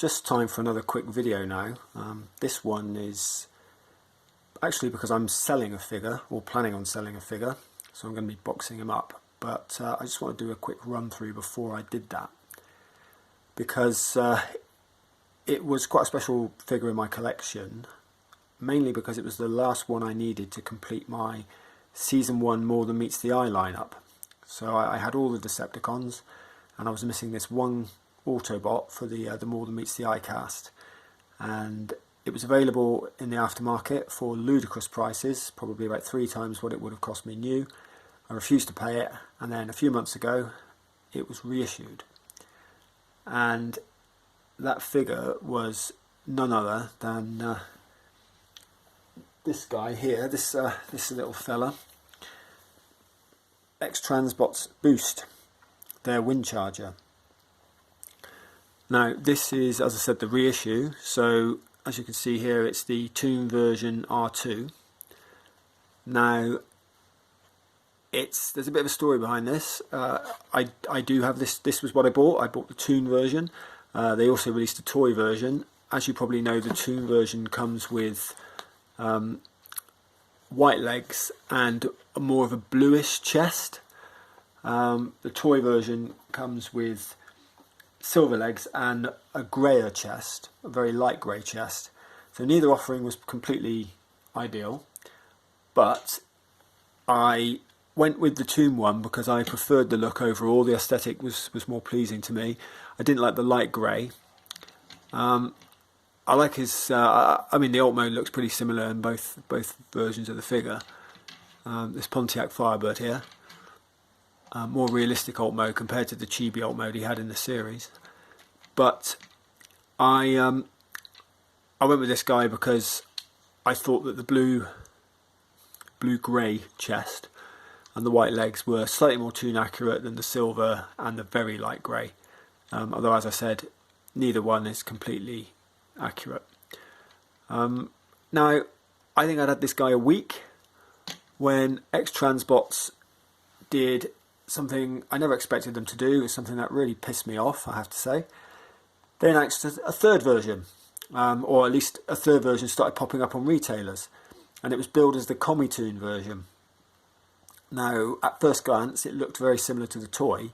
just time for another quick video now. This one is actually because I'm selling a figure, or planning on selling a figure, so I'm going to be boxing him up. But I just want to do a quick run through before I did that, because it was quite a special figure in my collection, mainly because it was the last one I needed to complete my Season 1 More Than Meets the Eye lineup. So I had all the Decepticons, and I was missing this one Autobot for the More Than Meets the Eye cast, and it was available in the aftermarket for ludicrous prices, probably about 3 times what it would have cost me new. I refused to pay it, and then a few months ago it was reissued, and that figure was none other than this guy here, this little fella, X-Transbots Boost, their Windcharger. Now this is, as I said, the reissue, so as you can see here it's the Toon version R2. Now there's a bit of a story behind this. I do have this was what I bought the Toon version. They also released a toy version. As you probably know, the Toon version comes with white legs and more of a bluish chest. The toy version comes with silver legs and a greyer chest, a very light grey chest. So neither offering was completely ideal, but I went with the Toon one because I preferred the look overall. The aesthetic was more pleasing to me. I didn't like the light grey. I like his, I mean the alt mode looks pretty similar in both versions of the figure. This Pontiac Firebird here. More realistic alt mode compared to the chibi alt mode he had in the series. But I went with this guy because I thought that the blue-grey chest and the white legs were slightly more Toon accurate than the silver and the very light grey. Although, as I said, neither one is completely accurate. Now, I think I'd had this guy a week when X-Transbots did something I never expected them to do. It's something that really pissed me off, I have to say. They announced a third version, or at least a third version started popping up on retailers, and it was billed as the Comitoon version. Now, at first glance, it looked very similar to the toy,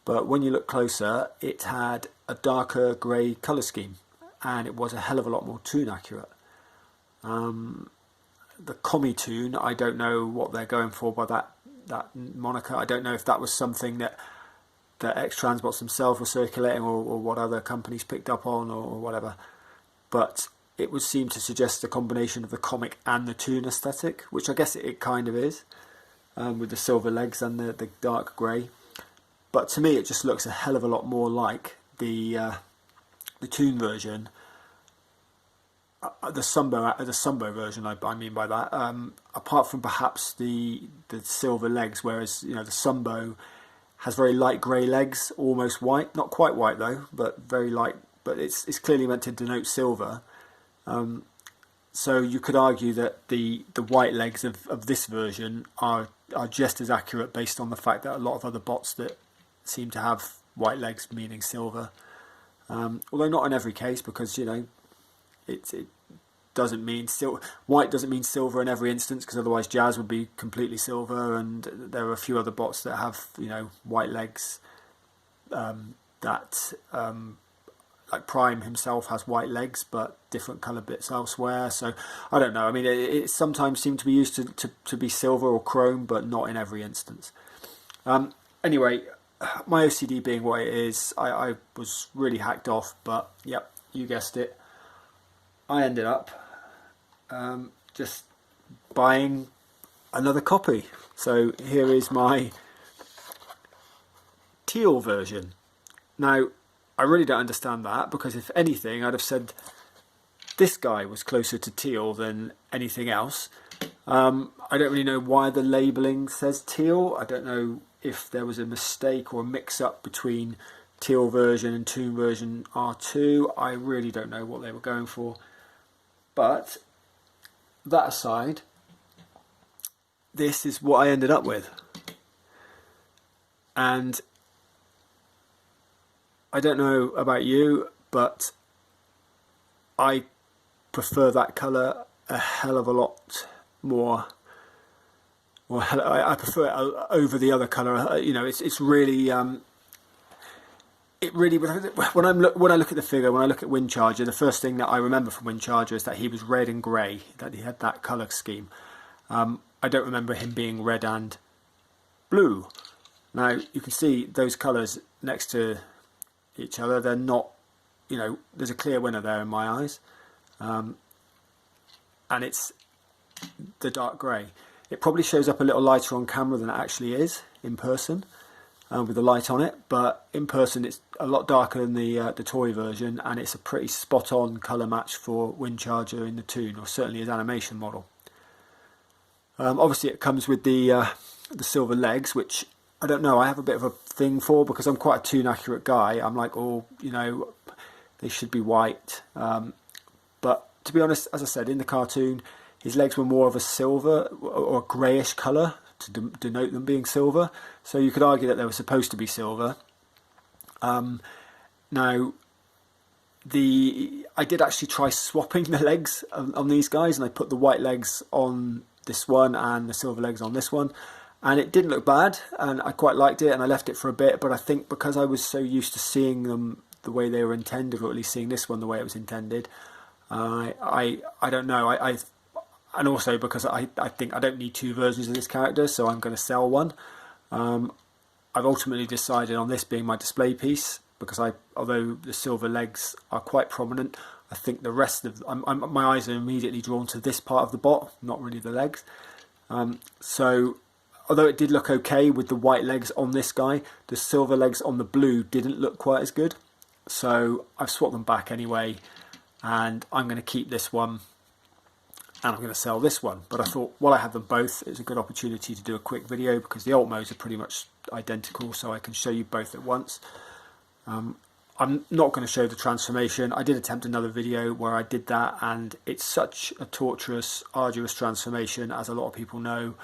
but when you look closer, it had a darker grey colour scheme, and it was a hell of a lot more Toon accurate. The Comitoon, I don't know what they're going for by that moniker. I don't know if that was something that X-Transbots themselves were circulating, or what other companies picked up on, or whatever. But it would seem to suggest a combination of the comic and the Toon aesthetic, which I guess it kind of is, with the silver legs and the dark grey. But to me, it just looks a hell of a lot more like the Toon version. The Sunbow version, I mean by that. Apart from perhaps the silver legs, whereas the Sunbow has very light grey legs, almost white, not quite white though, but very light. But it's clearly meant to denote silver. So you could argue that the white legs of this version are just as accurate, based on the fact that a lot of other bots that seem to have white legs meaning silver. Although not in every case, because it doesn't mean white doesn't mean silver in every instance, because otherwise Jazz would be completely silver, and there are a few other bots that have white legs. Like Prime himself has white legs, but different colour bits elsewhere. So I don't know. I mean, it sometimes seems to be used to be silver or chrome, but not in every instance. Anyway, my OCD being what it is, I was really hacked off. But yep, you guessed it. I ended up just buying another copy. So here is my teal version. Now, I really don't understand that, because if anything, I'd have said this guy was closer to teal than anything else. I don't really know why the labelling says teal. I don't know if there was a mistake or a mix-up between teal version and Toon version R2. I really don't know what they were going for. But that aside, this is what I ended up with. And I don't know about you, but I prefer that colour a hell of a lot more. Well, I prefer it over the other colour. You know, it's really it really, when I look at the figure, when I look at Windcharger, the first thing that I remember from Windcharger is that he was red and grey, that he had that colour scheme. I don't remember him being red and blue. Now you can see those colours next to each other. They're not, you know, there's a clear winner there in my eyes, and it's the dark grey. It probably shows up a little lighter on camera than it actually is in person, with the light on it, but in person it's a lot darker than the toy version, and it's a pretty spot-on colour match for Windcharger in the Toon, or certainly his animation model. Obviously it comes with the silver legs, which I don't know, I have a bit of a thing for, because I'm quite a Toon accurate guy. I'm like, oh, you know, they should be white. But to be honest, as I said, in the cartoon, his legs were more of a silver or a greyish colour to denote them being silver. So you could argue that they were supposed to be silver. Now, I did actually try swapping the legs on these guys, and I put the white legs on this one and the silver legs on this one, and it didn't look bad, and I quite liked it, and I left it for a bit. But I think because I was so used to seeing them the way they were intended, or at least seeing this one the way it was intended, I don't know, and also because I think I don't need two versions of this character, so I'm going to sell one. I've ultimately decided on this being my display piece, because although the silver legs are quite prominent, I think the rest of my eyes are immediately drawn to this part of the bot, not really the legs. So although it did look okay with the white legs on this guy, the silver legs on the blue didn't look quite as good. So I've swapped them back anyway, and I'm going to keep this one, and I'm going to sell this one. But I thought, while I had them both, it's a good opportunity to do a quick video, because the alt modes are pretty much identical, so I can show you both at once. I'm not going to show the transformation. I did attempt another video where I did that, and it's such a torturous, arduous transformation, as a lot of people know,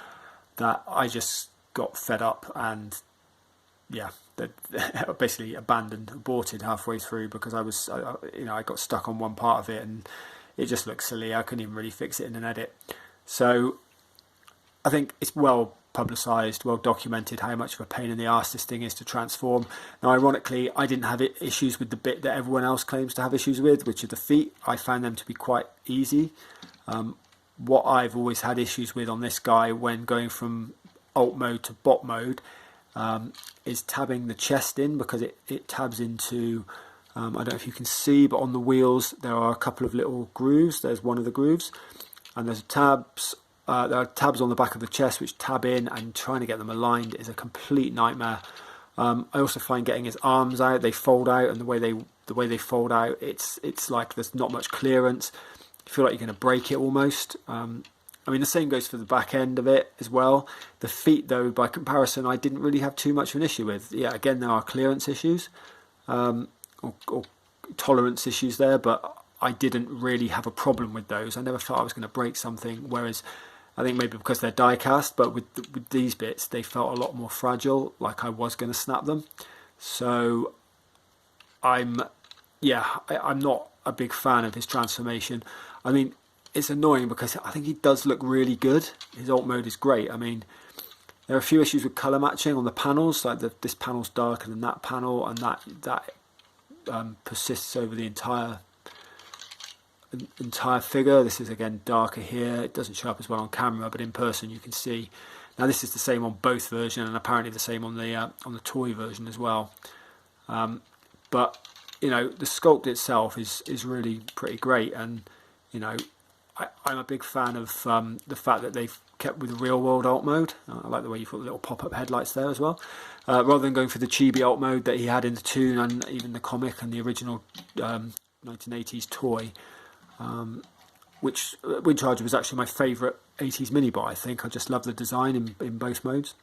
that I just got fed up, and yeah, basically aborted halfway through, because I got stuck on one part of it, and it just looked silly. I couldn't even really fix it in an edit. So I think it's well publicised, well documented how much of a pain in the arse this thing is to transform. Now, ironically, I didn't have issues with the bit that everyone else claims to have issues with, which are the feet. I found them to be quite easy. What I've always had issues with on this guy when going from alt mode to bot mode is tabbing the chest in, because it tabs into, I don't know if you can see, but on the wheels there are a couple of little grooves. There's one of the grooves, and there are tabs on the back of the chest which tab in, and trying to get them aligned is a complete nightmare. I also find getting his arms out, they fold out, and the way they fold out, it's like there's not much clearance. You feel like you're going to break it almost. I mean, the same goes for the back end of it as well. The feet, though, by comparison, I didn't really have too much of an issue with. Yeah, again, there are clearance issues or tolerance issues there, but I didn't really have a problem with those. I never felt I was going to break something, whereas I think maybe because they're die cast, but with these bits, they felt a lot more fragile, like I was going to snap them. So I'm not a big fan of his transformation. I mean, it's annoying because I think he does look really good. His alt mode is great. I mean, there are a few issues with colour matching on the panels, like this panel's darker than that panel, and that persists over the entire figure. This is again darker here. It doesn't show up as well on camera, but in person you can see. Now this is the same on both versions, and apparently the same on the toy version as well. But you know, the sculpt itself is really pretty great, and you know, I'm a big fan of the fact that they've kept with the real world alt mode. I like the way you put the little pop-up headlights there as well, rather than going for the chibi alt mode that he had in the Toon and even the comic and the original 1980s toy. Which Windcharger was actually my favourite 80s mini-bot, I think. I just love the design in both modes.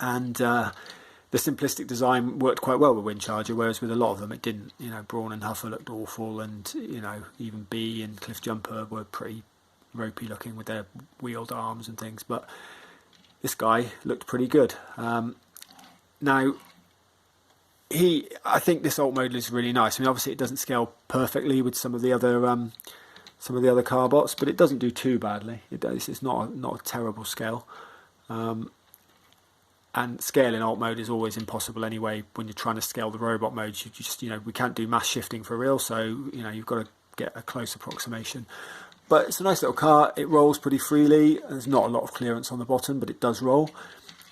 And the simplistic design worked quite well with Windcharger, whereas with a lot of them it didn't. You know, Brawn and Huffer looked awful, and you know, even Bee and Cliffjumper were pretty ropey looking with their wheeled arms and things. But this guy looked pretty good. Now, I think this alt mode is really nice. I mean, obviously it doesn't scale perfectly with some of the other car bots, but it doesn't do too badly. It's not a terrible scale. And scaling alt mode is always impossible anyway. When you're trying to scale the robot modes, we can't do mass shifting for real, so you've got to get a close approximation. But it's a nice little car. It rolls pretty freely. There's not a lot of clearance on the bottom, but it does roll.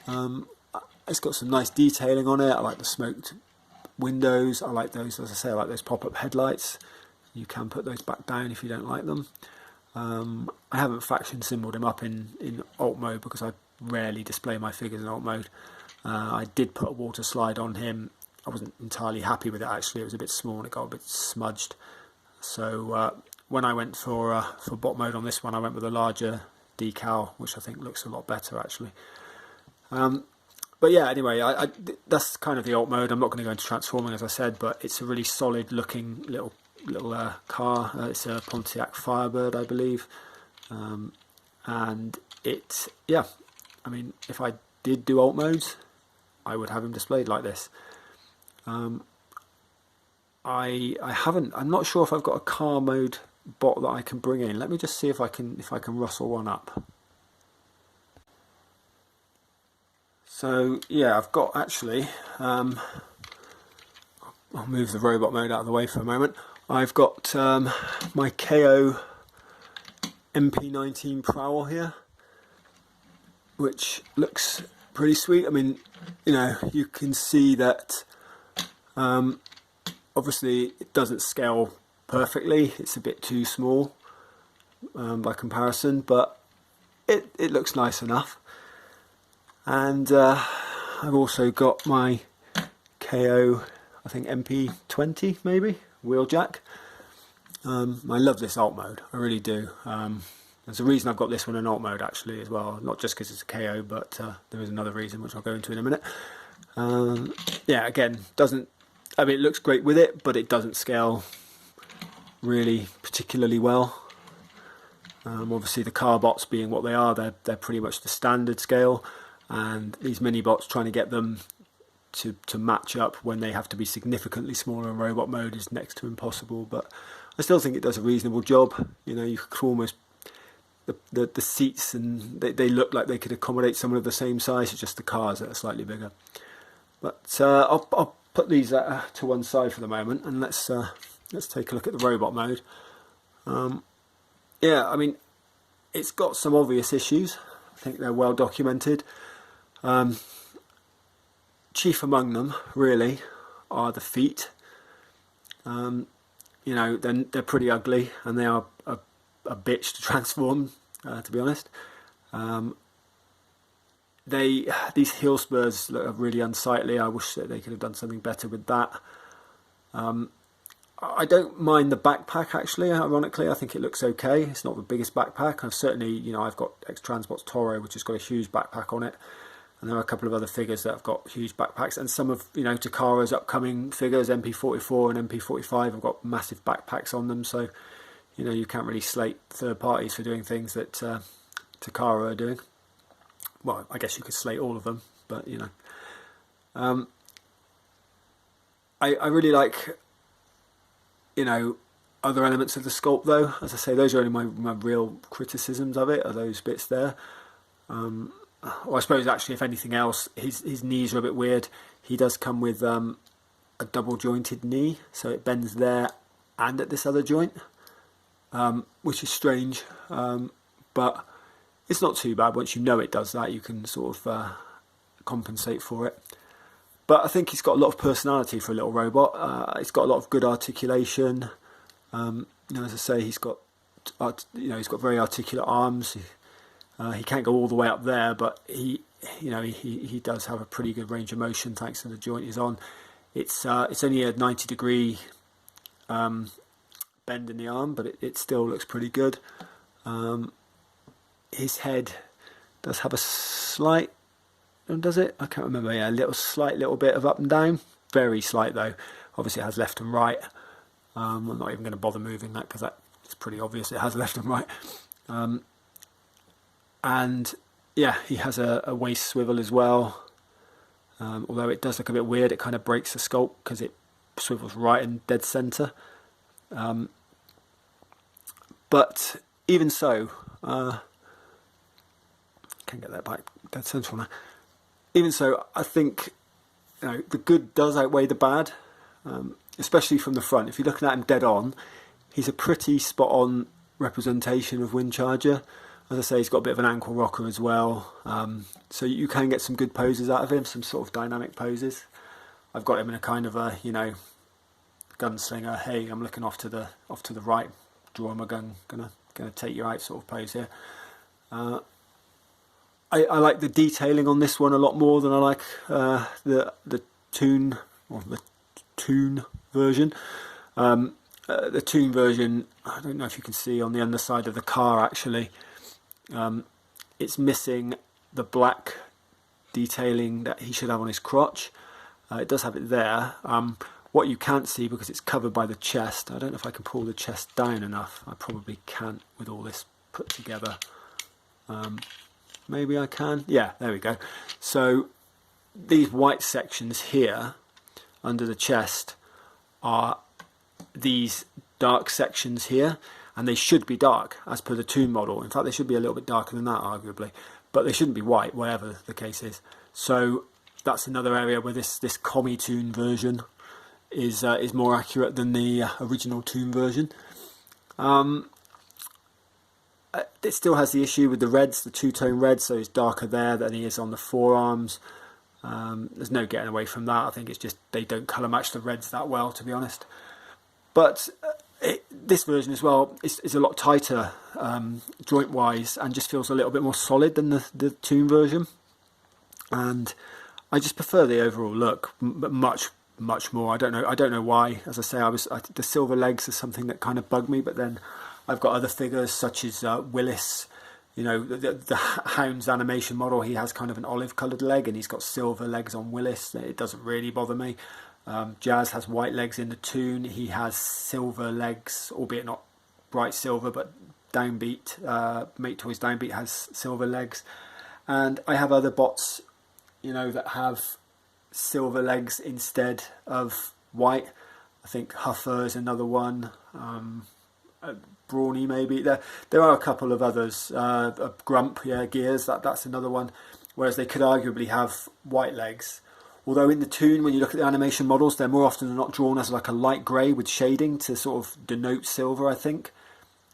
It's got some nice detailing on it. I like the smoked windows. I like those, as I say, I like those pop-up headlights. You can put those back down if you don't like them. I haven't faction symboled him up in alt mode because I rarely display my figures in alt mode. I did put a water slide on him. I wasn't entirely happy with it actually. It was a bit small and it got a bit smudged. So when I went for bot mode on this one, I went with a larger decal, which I think looks a lot better actually. But yeah, anyway, that's kind of the alt mode. I'm not going to go into transforming as I said, but it's a really solid looking little car. It's a Pontiac Firebird, I believe, and I mean, if I did do alt modes, I would have him displayed like this. I'm not sure if I've got a car mode bot that I can bring in. Let me just see if I can rustle one up. So yeah, I've got actually. I'll move the robot mode out of the way for a moment. I've got my KO MP19 Prowl here, which looks pretty sweet. I mean, you can see that obviously it doesn't scale perfectly. It's a bit too small by comparison, but it looks nice enough. And I've also got my KO, I think MP20 maybe, Wheeljack. I love this alt mode, I really do. There's a reason I've got this one in alt mode actually as well, not just because it's a KO, but there is another reason which I'll go into in a minute. Yeah, again, it looks great with it, but it doesn't scale really particularly well. Obviously the car bots being what they are, they're pretty much the standard scale, and these mini bots, trying to get them to match up when they have to be significantly smaller in robot mode is next to impossible. But I still think it does a reasonable job. You could almost, the seats, and they look like they could accommodate someone of the same size. It's just the cars that are slightly bigger. But I'll put these to one side for the moment, and let's take a look at the robot mode. Yeah, I mean, it's got some obvious issues. I think they're well documented. Chief among them, really, are the feet. They're pretty ugly, and they are a bitch to transform, to be honest. These heel spurs look really unsightly. I wish that they could have done something better with that. I don't mind the backpack actually, ironically. I think it looks okay. It's not the biggest backpack. I've got X-Transbots Toro, which has got a huge backpack on it. And there are a couple of other figures that have got huge backpacks. And some of, Takara's upcoming figures, MP44 and MP45, have got massive backpacks on them. So, you can't really slate third parties for doing things that Takara are doing. Well, I guess you could slate all of them, but, I really like, other elements of the sculpt though. As I say, those are only my real criticisms of it, are those bits there. Well, I suppose actually, if anything else, his knees are a bit weird. He does come with a double jointed knee, so it bends there and at this other joint, which is strange, but it's not too bad. Once you know it does that, you can sort of compensate for it. But I think he's got a lot of personality for a little robot. He's got a lot of good articulation. As I say, he's got very articulate arms. He can't go all the way up there, but he does have a pretty good range of motion thanks to the joint he's on. It's only a 90-degree bend in the arm, but it still looks pretty good. His head does have a slight, does it? I can't remember. Yeah, a slight little bit of up and down. Very slight though. Obviously it has left and right. I'm not even going to bother moving that because it's pretty obvious it has left and right. And yeah, he has a waist swivel as well. although it does look a bit weird. It kind of breaks the sculpt because it swivels right in dead center. But even so, can't get that back dead central now. Even so, I think the good does outweigh the bad, especially from the front. If you're looking at him dead on, he's a pretty spot on representation of Windcharger. As I say, he's got a bit of an ankle rocker as well, so you can get some good poses out of him, some sort of dynamic poses. I've got him in a kind of a gunslinger. Hey, I'm looking off to the right. Draw my gun, gonna take you out sort of pose here. I like the detailing on this one a lot more than I like the Toon version. The Toon version, I don't know if you can see on the underside of the car actually, it's missing the black detailing that he should have on his crotch. It does have it there. What you can't see, because it's covered by the chest, I don't know if I can pull the chest down enough. I probably can't with all this put together. Maybe I can. Yeah, there we go. So these white sections here under the chest are these dark sections here, and they should be dark as per the Toon model. In fact, they should be a little bit darker than that arguably, but they shouldn't be white, whatever the case is. So that's another area where this Comitoon version is more accurate than the original Toon version. It still has the issue with the reds, the two-tone red, so he's darker there than he is on the forearms. There's no getting away from that. I think it's just they don't colour match the reds that well, to be honest. But this version as well is a lot tighter joint-wise, and just feels a little bit more solid than the Toon version. And I just prefer the overall look, but much more. I don't know why. As I say, the silver legs is something that kind of bugged me, but then I've got other figures such as Willis. The Hound's animation model, he has kind of an olive coloured leg and he's got silver legs on Willis. It doesn't really bother me. Jazz has white legs in the Toon. He has silver legs, albeit not bright silver, but Downbeat, Mate Toys Downbeat has silver legs. And I have other bots, that have silver legs instead of white. I think Huffer is another one. Brawny maybe. There are a couple of others. Grump, Gears, that's another one. Whereas they could arguably have white legs. Although in the Toon, when you look at the animation models, they're more often than not drawn as like a light grey with shading to sort of denote silver, I think.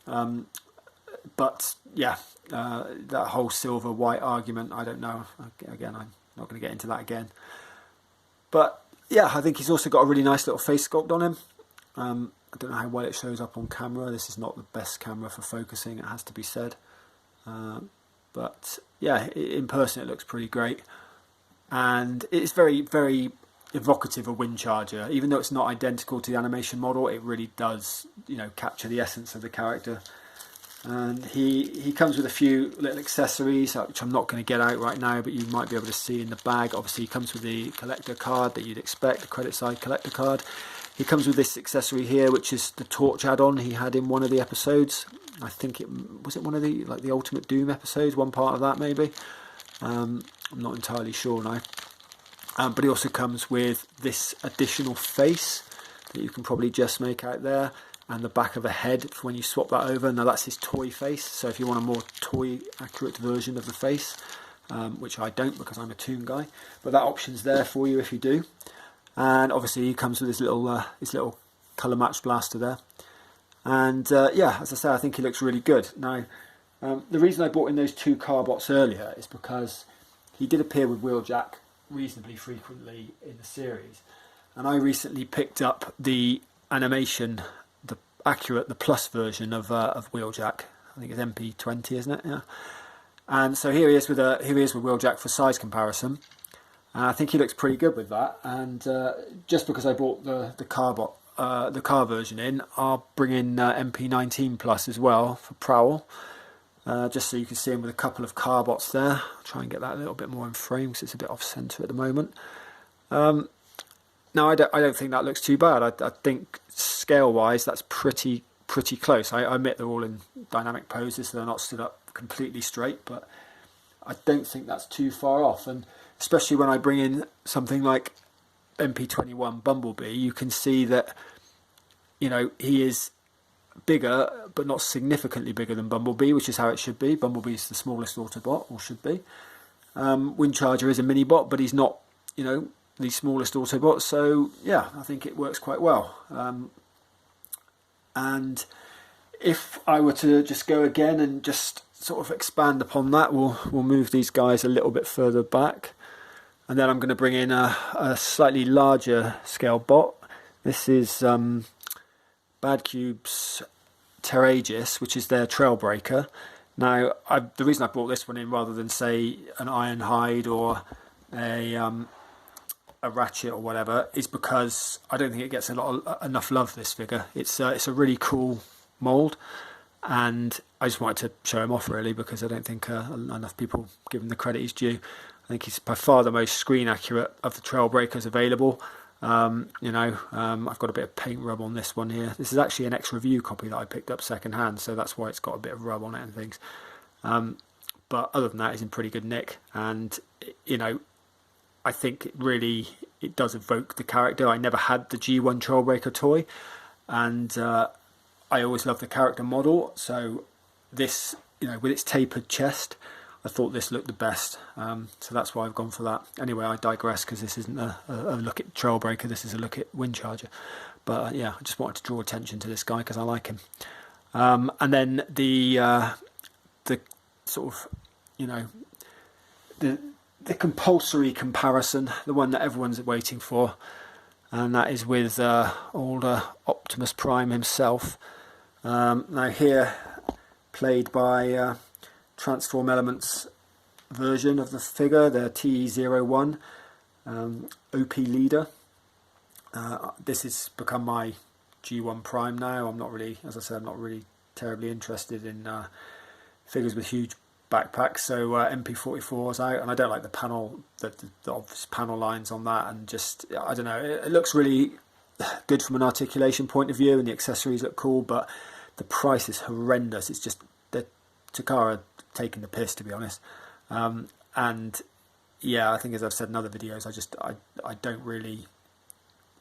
But yeah, that whole silver-white argument, I don't know. Again, I'm not going to get into that again. But yeah, I think he's also got a really nice little face sculpt on him. I don't know how well it shows up on camera. This is not the best camera for focusing, it has to be said. But yeah, in person it looks pretty great. And it's very, very evocative of Windcharger. Even though it's not identical to the animation model, it really does, capture the essence of the character. And he comes with a few little accessories, which I'm not going to get out right now, but you might be able to see in the bag. Obviously, he comes with the collector card that you'd expect, the credit side collector card. He comes with this accessory here, which is the torch add-on he had in one of the episodes. I think it was one of the Ultimate Doom episodes, one part of that maybe. I'm not entirely sure now. But he also comes with this additional face that you can probably just make out there, and the back of a head for when you swap that over. Now that's his toy face, so if you want a more toy accurate version of the face, which I don't because I'm a Toon guy, but that option's there for you if you do. And obviously he comes with his little colour match blaster there. And yeah, as I say, I think he looks really good. Now, the reason I brought in those two car bots earlier is because he did appear with Wheeljack reasonably frequently in the series. And I recently picked up the animation, the plus version of Wheeljack. I think it's MP20, isn't it? Yeah. And so here he is with Wheeljack for size comparison. And I think he looks pretty good with that. And just because I bought the car version in, I'll bring in MP19 Plus as well for Prowl. Just so you can see him with a couple of car bots there. I'll try and get that a little bit more in frame because it's a bit off centre at the moment. Now I don't think that looks too bad. I think scale wise that's pretty close. I admit they're all in dynamic poses, so they're not stood up completely straight, but I don't think that's too far off. And especially when I bring in something like MP21 Bumblebee, you can see that, you know, he is bigger, but not significantly bigger than Bumblebee, which is how it should be. Bumblebee is the smallest Autobot, or should be. Windcharger is a mini-bot, but he's not, you know, the smallest Autobot. So yeah, I think it works quite well. And if I were to just go again and just sort of expand upon that, we'll move these guys a little bit further back, and then I'm going to bring in a slightly larger scale bot. This is Bad Cube's Terraegis, which is their Trailbreaker. Now, the reason I brought this one in rather than say an Ironhide or a Ratchet or whatever is because I don't think it gets enough love, this figure. It's a really cool mould, and I just wanted to show him off really, because I don't think enough people give him the credit he's due. I think he's by far the most screen accurate of the Trailbreakers available. You know, I've got a bit of paint rub on this one here. This is actually an X-Review copy that I picked up second hand, so that's why it's got a bit of rub on it and things. But other than that, he's in pretty good nick, and you know, I think it does evoke the character. I never had the G1 Trailbreaker toy, and I always loved the character model. So this, you know, with its tapered chest, I thought this looked the best. So that's why I've gone for that. Anyway, I digress, because this isn't a look at Trailbreaker. This is a look at Windcharger. But yeah, I just wanted to draw attention to this guy because I like him. And then the sort of, you know, the compulsory comparison, the one that everyone's waiting for, and that is with older Optimus Prime himself. Now here, played by Transform Elements version of the figure, the TE01 OP leader. This has become my G1 Prime now. I'm not really, as I said, I'm not really terribly interested in figures with huge backpacks, so MP44 is out, and I don't like the panel, the obvious panel lines on that, and just, I don't know, it looks really good from an articulation point of view, and the accessories look cool, but the price is horrendous. It's just, the Takara taking the piss, to be honest. And yeah, I think, as I've said in other videos, I don't really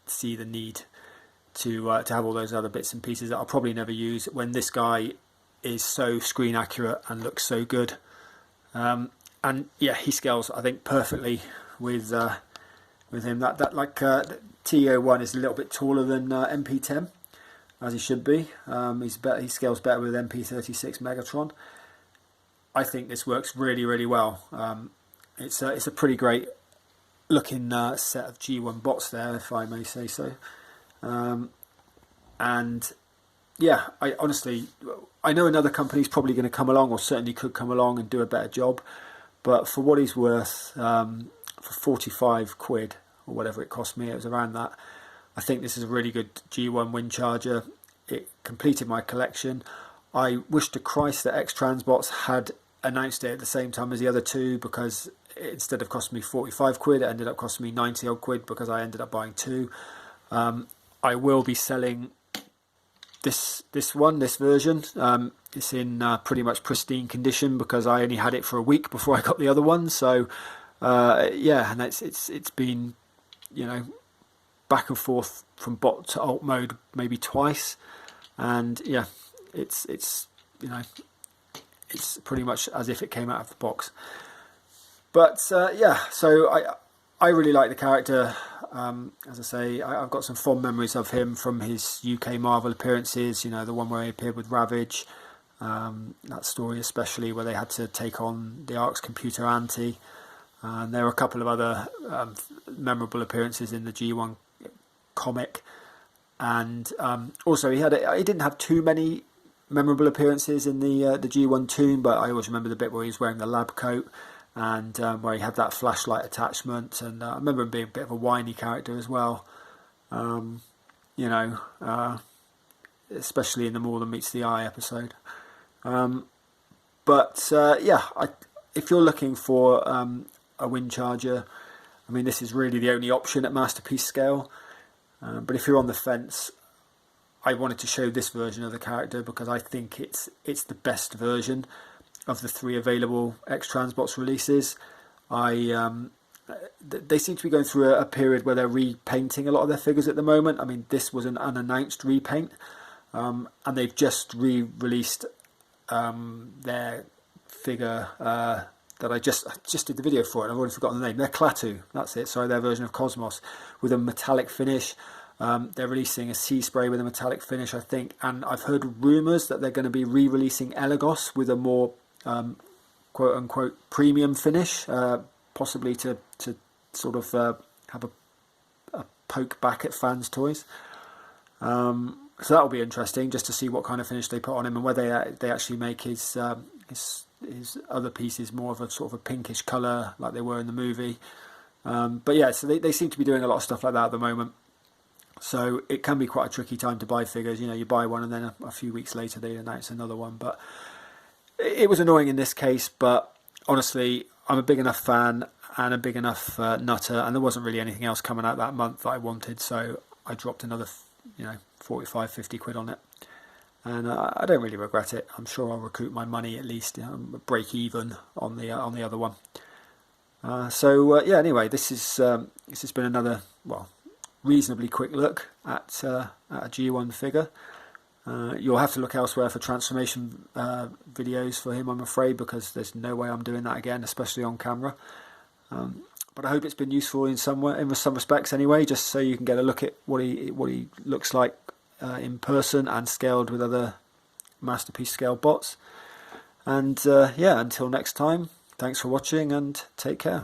see the need to have all those other bits and pieces that I'll probably never use, when this guy is so screen accurate and looks so good. And yeah, he scales, I think, perfectly with him. That like TO1 is a little bit taller than MP10, as he should be. He scales better with MP36 Megatron. I think this works really, really well. It's a pretty great looking set of G1 bots there, if I may say so. And yeah, I know another company's probably going to come along, or certainly could come along and do a better job, but for what he's worth, for 45 quid or whatever it cost me, it was around that, I think this is a really good G1 Windcharger. It completed my collection. I wish to Christ that X-Transbots had announced it at the same time as the other two, because instead of costing me 45 quid, it ended up costing me 90 odd quid, because I ended up buying two. I will be selling this version. It's in pretty much pristine condition, because I only had it for a week before I got the other one. So yeah, and it's been, you know, back and forth from bot to alt mode maybe twice, and yeah, it's you know, it's pretty much as if it came out of the box. But yeah, so I really like the character. As I say, I've got some fond memories of him from his UK Marvel appearances, you know, the one where he appeared with Ravage, that story especially, where they had to take on the Ark's computer Anti. And there were a couple of other memorable appearances in the G1 comic. And also he didn't have too many memorable appearances in the G1 Toon, but I always remember the bit where he was wearing the lab coat, and where he had that flashlight attachment, and I remember him being a bit of a whiny character as well, you know, especially in the More Than Meets the Eye episode. But yeah, if you're looking for a Windcharger, I mean, this is really the only option at Masterpiece scale, but if you're on the fence, I wanted to show this version of the character, because I think it's the best version of the three available X-Transbots releases. I they seem to be going through a period where they're repainting a lot of their figures at the moment. I mean, this was an unannounced repaint, and they've just re-released their figure that I just did the video for it. I've already forgotten the name. They're Klaatu, that's it. Sorry, their version of Cosmos with a metallic finish. They're releasing a sea spray with a metallic finish, I think, and I've heard rumours that they're going to be re-releasing Elagos with a more quote-unquote premium finish, possibly to sort of have a poke back at fans' toys. So that'll be interesting, just to see what kind of finish they put on him and whether they actually make his other pieces more of a sort of a pinkish colour like they were in the movie. But yeah, so they seem to be doing a lot of stuff like that at the moment. So it can be quite a tricky time to buy figures. You know, you buy one and then a few weeks later they announce another one. But it was annoying in this case, but honestly, I'm a big enough fan and a big enough nutter, and there wasn't really anything else coming out that month that I wanted, so I dropped another 45-50 quid on it, and I don't really regret it. I'm sure I'll recoup my money at least, break even on the other one. Yeah, anyway, this has been another, well, reasonably quick look at a G1 figure. You'll have to look elsewhere for transformation videos for him, I'm afraid, because there's no way I'm doing that again, especially on camera. But I hope it's been useful in some respects anyway, just so you can get a look at what he looks like in person and scaled with other Masterpiece scale bots. And yeah, until next time, thanks for watching and take care.